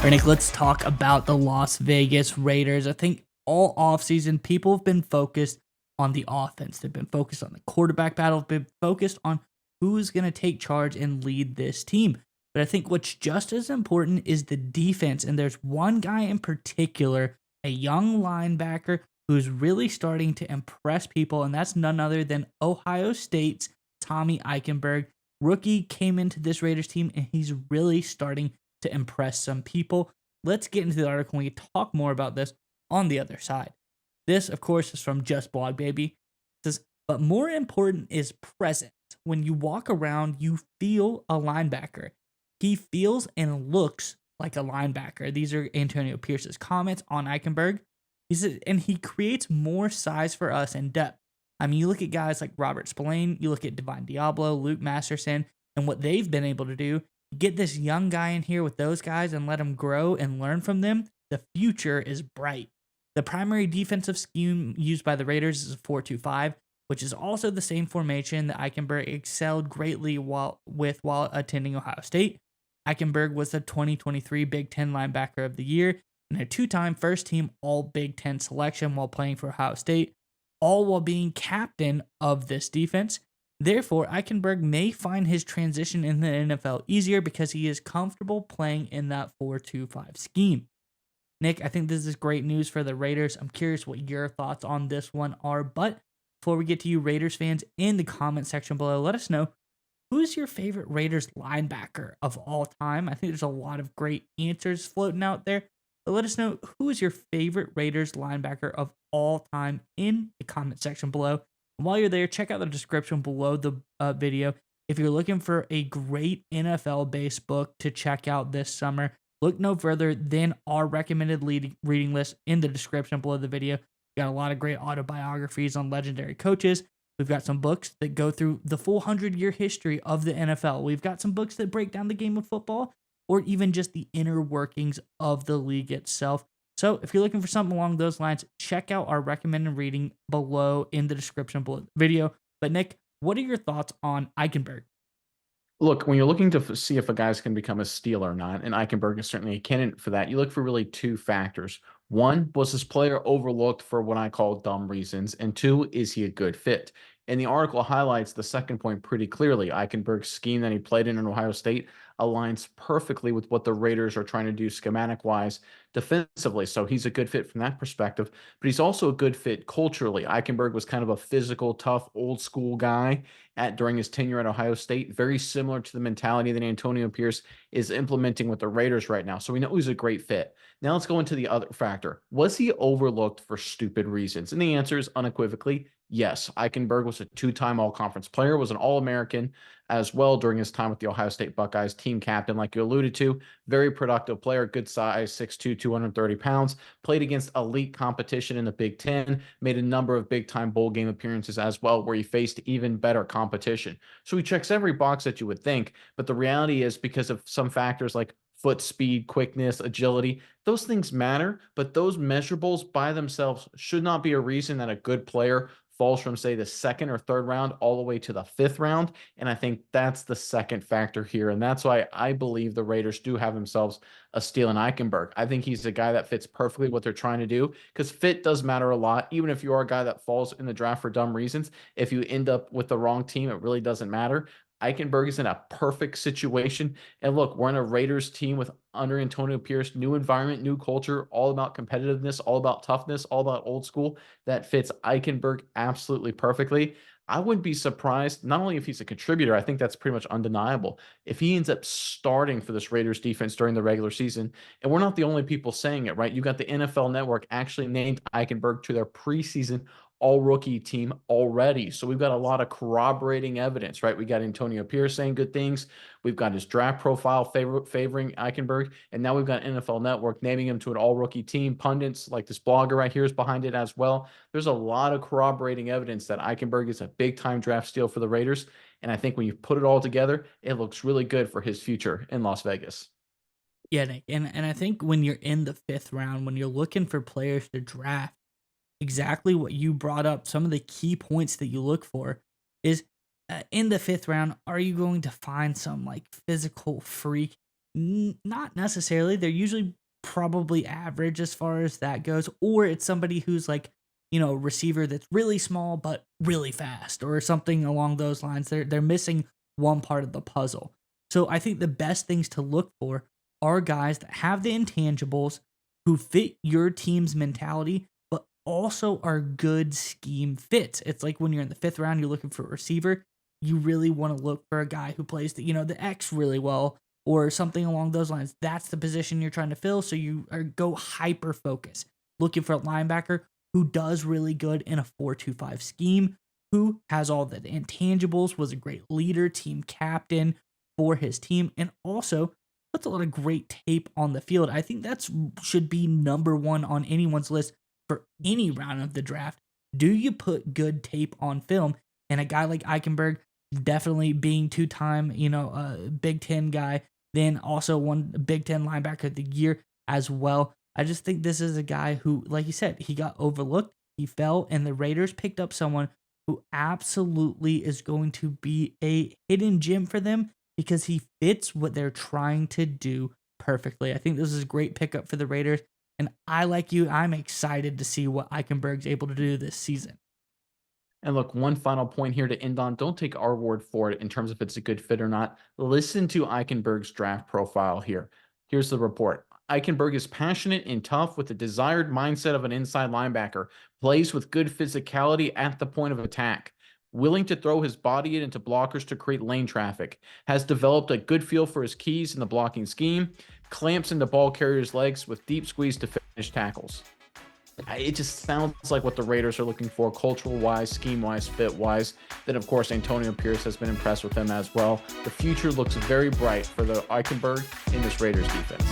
All right, Nick, let's talk about the Las Vegas Raiders. I think all offseason, people have been focused on the offense. They've been focused on the quarterback battle, been focused on who's going to take charge and lead this team. But I think what's just as important is the defense. And there's one guy in particular, a young linebacker, who's really starting to impress people. And that's none other than Ohio State's Tommy Eichenberg. Rookie came into this Raiders team, and he's really starting to impress some people. Let's get into the article and we talk more about this on the other side. This, of course, is from Just Blog Baby. It says, but more important is presence. When you walk around, you feel a linebacker. He feels and looks like a linebacker. These are Antonio Pierce's comments on Eichenberg. He says, and he creates more size for us and depth. I mean, you look at guys like Robert Spillane, you look at Divine Diablo, Luke Masterson, and what they've been able to do. Get this young guy in here with those guys and let him grow and learn from them. The future is bright. The primary defensive scheme used by the Raiders is a 4-2-5, which is also the same formation that Eichenberg excelled greatly while attending Ohio State. Eichenberg was the 2023 Big Ten Linebacker of the Year and a two-time first-team All-Big Ten selection while playing for Ohio State, all while being captain of this defense. Therefore, Eichenberg may find his transition in the NFL easier because he is comfortable playing in that 4-2-5 scheme. Nick, I think this is great news for the Raiders. I'm curious what your thoughts on this one are. But before we get to you Raiders fans in the comment section below, let us know, who's your favorite Raiders linebacker of all time? I think there's a lot of great answers floating out there. But let us know, who is your favorite Raiders linebacker of all time in the comment section below. And while you're there, check out the description below the video. If you're looking for a great NFL-based book to check out this summer, look no further than our recommended reading list in the description below the video. We got a lot of great autobiographies on legendary coaches. We've got some books that go through the full 100-year history of the NFL. We've got some books that break down the game of football or even just the inner workings of the league itself. So if you're looking for something along those lines, check out our recommended reading below in the description below the video. But Nick, what are your thoughts on Eichenberg? Look, when you're looking to see if a guy's can become a steal or not, and Eichenberg is certainly a candidate for that, you look for really two factors. One, was this player overlooked for what I call dumb reasons? And two, is he a good fit? And the article highlights the second point pretty clearly. Eichenberg's scheme that he played in Ohio State aligns perfectly with what the Raiders are trying to do schematic-wise defensively. So he's a good fit from that perspective, but he's also a good fit culturally. Eichenberg was kind of a physical, tough, old school guy during his tenure at Ohio State, very similar to the mentality that Antonio Pierce is implementing with the Raiders right now. So we know he's a great fit. Now let's go into the other factor. Was he overlooked for stupid reasons? And the answer is unequivocally yes. Eichenberg was a two-time all-conference player, was an All-American as well during his time with the Ohio State Buckeyes, team captain, like you alluded to. Very productive player, good size, 6'2", 230 pounds, played against elite competition in the Big Ten, made a number of big-time bowl game appearances as well, where he faced even better competition. So he checks every box that you would think, but the reality is, because of some factors like foot speed, quickness, agility, those things matter, but those measurables by themselves should not be a reason that a good player falls from, say, the second or third round all the way to the fifth round. And I think that's the second factor here. And that's why I believe the Raiders do have themselves a steal in Eichenberg. I think he's a guy that fits perfectly what they're trying to do, because fit does matter a lot. Even if you are a guy that falls in the draft for dumb reasons, if you end up with the wrong team, it really doesn't matter. Eichenberg is in a perfect situation. And look, we're in a Raiders team with under Antonio Pierce, new environment, new culture, all about competitiveness, all about toughness, all about old school. That fits Eichenberg absolutely perfectly. I wouldn't be surprised, not only if he's a contributor, I think that's pretty much undeniable, if he ends up starting for this Raiders defense during the regular season. And we're not the only people saying it, right? You got the NFL Network actually named Eichenberg to their preseason all-rookie team already. So we've got a lot of corroborating evidence, right? We got Antonio Pierce saying good things. We've got his draft profile favoring Eichenberg. And now we've got NFL Network naming him to an all-rookie team. Pundits like this blogger right here is behind it as well. There's a lot of corroborating evidence that Eichenberg is a big-time draft steal for the Raiders. And I think when you put it all together, it looks really good for his future in Las Vegas. Yeah, Nick, and I think when you're in the fifth round, when you're looking for players to draft, exactly what you brought up, some of the key points that you look for is in the fifth round, are you going to find some like physical freak Not necessarily. They're usually probably average as far as that goes, or it's somebody who's like, a receiver that's really small but really fast, or something along those lines. They're missing one part of the puzzle. So I think the best things to look for are guys that have the intangibles, who fit your team's mentality, but also are good scheme fits. It's like when you're in the fifth round, you're looking for a receiver. You really want to look for a guy who plays the X really well, or something along those lines. That's the position you're trying to fill. So you go hyper focus, looking for a linebacker who does really good in a 4-2-5 scheme, who has all the intangibles, was a great leader, team captain for his team, and also puts a lot of great tape on the field. I think that's should be number one on anyone's list for any round of the draft. Do you put good tape on film? And a guy like Eichenberg, definitely being two-time, Big Ten guy, then also one Big Ten linebacker of the year as well. I just think this is a guy who, like you said, he got overlooked, he fell, and the Raiders picked up someone who absolutely is going to be a hidden gem for them because he fits what they're trying to do perfectly. I think this is a great pickup for the Raiders, and like you, I'm excited to see what Eichenberg's able to do this season. And look, one final point here to end on. Don't take our word for it in terms of if it's a good fit or not. Listen to Eichenberg's draft profile here. Here's the report. Eichenberg is passionate and tough with the desired mindset of an inside linebacker, plays with good physicality at the point of attack, willing to throw his body into blockers to create lane traffic, has developed a good feel for his keys in the blocking scheme, clamps into ball carriers' legs with deep squeeze to finish tackles. It just sounds like what the Raiders are looking for, cultural-wise, scheme-wise, fit-wise. Then, of course, Antonio Pierce has been impressed with them as well. The future looks very bright for the Eichenberg in this Raiders defense.